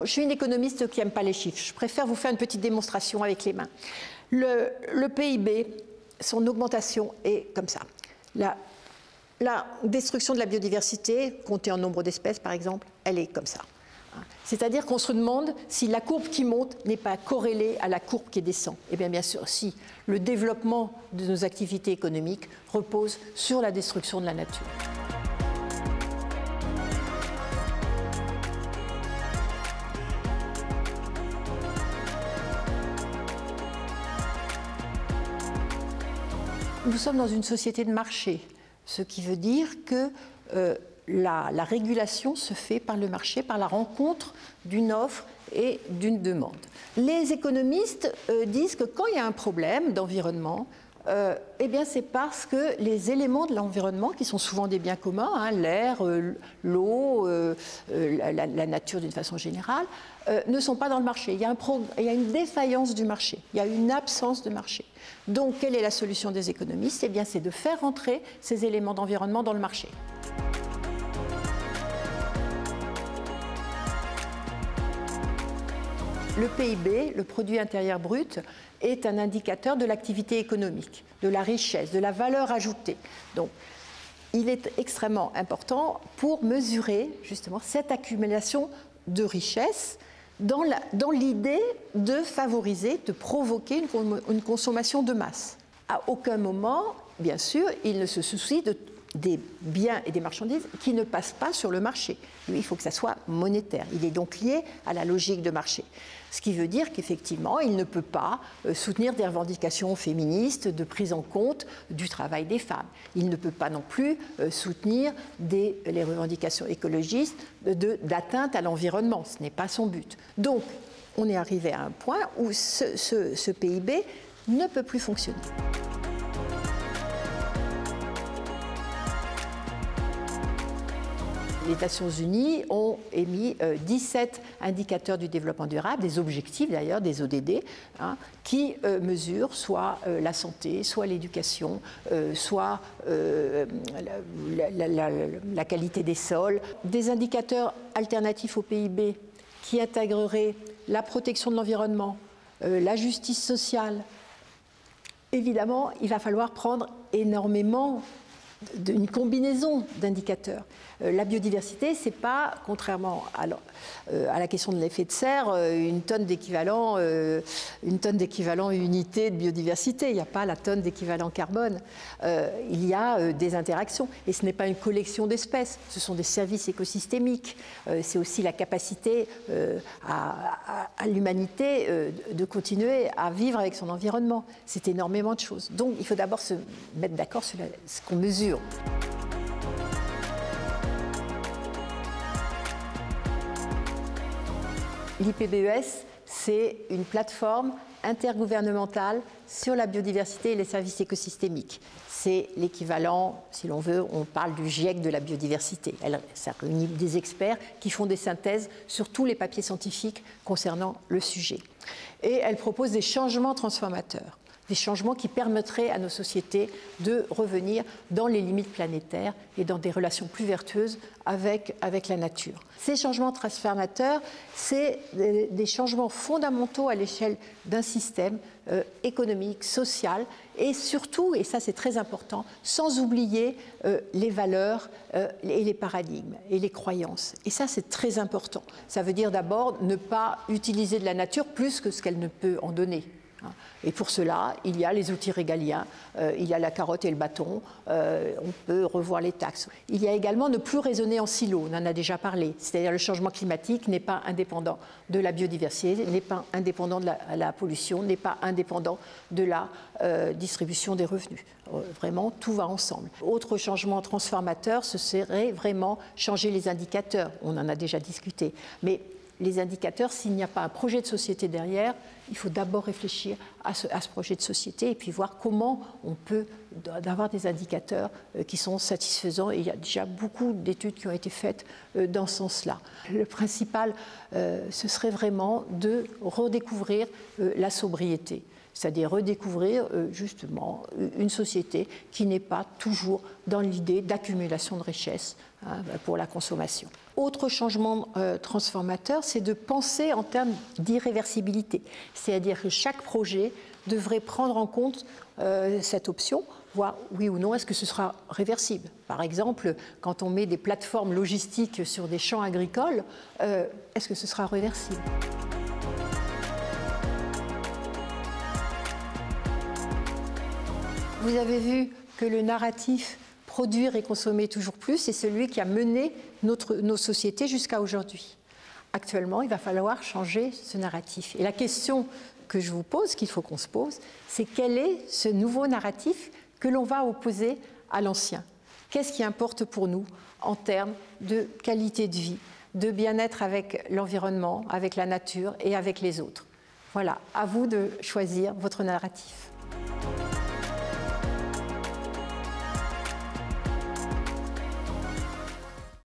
je suis une économiste qui n'aime pas les chiffres. Je préfère vous faire une petite démonstration avec les mains. Le PIB, son augmentation est comme ça. La destruction de la biodiversité, comptée en nombre d'espèces par exemple, elle est comme ça. C'est-à-dire qu'on se demande si la courbe qui monte n'est pas corrélée à la courbe qui descend. Eh bien sûr, si. Le développement de nos activités économiques repose sur la destruction de la nature. Nous sommes dans une société de marché, ce qui veut dire que la régulation se fait par le marché, par la rencontre d'une offre et d'une demande. Les économistes disent que quand il y a un problème d'environnement, eh bien c'est parce que les éléments de l'environnement, qui sont souvent des biens communs, hein, l'air, l'eau, la nature d'une façon générale, ne sont pas dans le marché. Il y a une défaillance du marché, il y a une absence de marché. Donc, quelle est la solution des économistes? Eh bien, c'est de faire entrer ces éléments d'environnement dans le marché. Le PIB, le produit intérieur brut, est un indicateur de l'activité économique, de la richesse, de la valeur ajoutée. Donc, il est extrêmement important pour mesurer justement cette accumulation de richesse dans l'idée de favoriser, de provoquer une consommation de masse. À aucun moment, bien sûr, il ne se soucie des biens et des marchandises qui ne passent pas sur le marché. Lui, il faut que ça soit monétaire. Il est donc lié à la logique de marché. Ce qui veut dire qu'effectivement, il ne peut pas soutenir des revendications féministes de prise en compte du travail des femmes. Il ne peut pas non plus soutenir les revendications écologistes d'atteinte à l'environnement. Ce n'est pas son but. Donc, on est arrivé à un point où ce PIB ne peut plus fonctionner. Les Nations Unies ont émis 17 indicateurs du développement durable, des objectifs d'ailleurs, des ODD, hein, qui mesurent soit la santé, soit l'éducation, soit la qualité des sols. Des indicateurs alternatifs au PIB qui intégreraient la protection de l'environnement, la justice sociale. Évidemment, il va falloir prendre énormément d'une combinaison d'indicateurs. La biodiversité, ce n'est pas, contrairement à la question de l'effet de serre, une tonne d'équivalent unité de biodiversité. Il n'y a pas la tonne d'équivalent carbone. Il y a des interactions. Et ce n'est pas une collection d'espèces, ce sont des services écosystémiques. C'est aussi la capacité à l'humanité de continuer à vivre avec son environnement. C'est énormément de choses. Donc, il faut d'abord se mettre d'accord sur ce qu'on mesure. L'IPBES, c'est une plateforme intergouvernementale sur la biodiversité et les services écosystémiques. C'est l'équivalent, si l'on veut, on parle du GIEC de la biodiversité. Ça réunit des experts qui font des synthèses sur tous les papiers scientifiques concernant le sujet. Et elle propose des changements transformateurs. Des changements qui permettraient à nos sociétés de revenir dans les limites planétaires et dans des relations plus vertueuses avec la nature. Ces changements transformateurs, c'est des changements fondamentaux à l'échelle d'un système économique, social, et surtout, et ça c'est très important, sans oublier les valeurs et les paradigmes et les croyances. Et ça c'est très important. Ça veut dire d'abord ne pas utiliser de la nature plus que ce qu'elle ne peut en donner. Et pour cela, il y a les outils régaliens, il y a la carotte et le bâton, on peut revoir les taxes. Il y a également ne plus raisonner en silo, on en a déjà parlé, c'est-à-dire le changement climatique n'est pas indépendant de la biodiversité, n'est pas indépendant de la pollution, n'est pas indépendant de la distribution des revenus. Vraiment, tout va ensemble. Autre changement transformateur, ce serait vraiment changer les indicateurs, on en a déjà discuté. Mais les indicateurs, s'il n'y a pas un projet de société derrière, il faut d'abord réfléchir à ce projet de société et puis voir comment on peut avoir des indicateurs qui sont satisfaisants. Et il y a déjà beaucoup d'études qui ont été faites dans ce sens-là. Le principal, ce serait vraiment de redécouvrir la sobriété, c'est-à-dire redécouvrir justement une société qui n'est pas toujours dans l'idée d'accumulation de richesses pour la consommation. Autre changement transformateur, c'est de penser en termes d'irréversibilité, c'est-à-dire que chaque projet devrait prendre en compte cette option, voir oui ou non, est-ce que ce sera réversible. Par exemple, quand on met des plateformes logistiques sur des champs agricoles, est-ce que ce sera réversible ? Vous avez vu que le narratif produire et consommer toujours plus est celui qui a mené nos sociétés jusqu'à aujourd'hui. Actuellement, il va falloir changer ce narratif. Et la question que je vous pose, qu'il faut qu'on se pose, c'est quel est ce nouveau narratif que l'on va opposer à l'ancien ? Qu'est-ce qui importe pour nous en termes de qualité de vie, de bien-être avec l'environnement, avec la nature et avec les autres ? Voilà, à vous de choisir votre narratif.